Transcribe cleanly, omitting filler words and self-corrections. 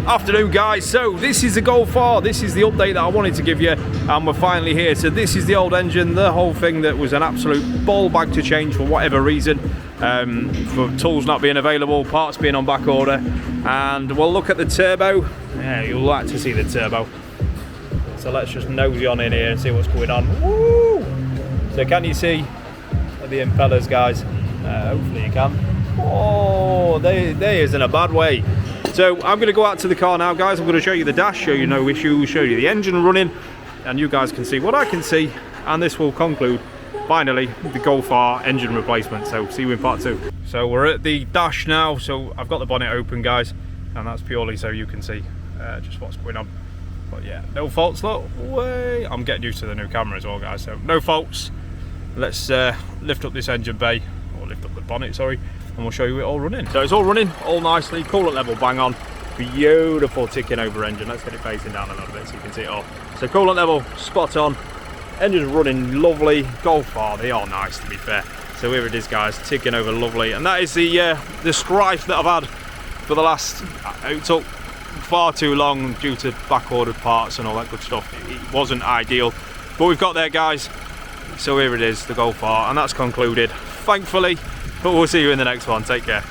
Afternoon guys, so this is the Golf R, this is the update that I wanted to give you, and we're finally here. So this is the old engine, the whole thing that was an absolute ball bag to change for whatever reason, for tools not being available, parts being on back order. And we'll look at the turbo. Yeah, you'll like to see the turbo. So let's just nosy on in here and see what's going on. Woo! So can you see the impellers, guys? Hopefully you can. Oh, they is in a bad way. So I'm going to go out to the car now, guys. I'm going to show you the dash, show you no issues, show you the engine running, and you guys can see what I can see. And this will conclude, finally, the Golf R engine replacement. So see you in part 2. So we're at the dash now. So I've got the bonnet open, guys, and that's purely so you can see just what's going on. But yeah, no faults, look. Way. I'm getting used to the new camera as well, guys. So no faults. Let's lift up this engine bay, or lift up the bonnet, sorry. And we'll show you it all running. So it's all running, all nicely, coolant level bang on, beautiful ticking over engine. Let's get it facing down a little bit so you can see it all. So coolant level, spot on, engine's running lovely. Golf R, they are nice to be fair. So here it is, guys, ticking over lovely. And that is the strife that I've had for the last, it took far too long due to back ordered parts and all that good stuff. It wasn't ideal, but we've got there, guys. So here it is, the Golf R, and that's concluded, thankfully. But we'll see you in the next one. Take care.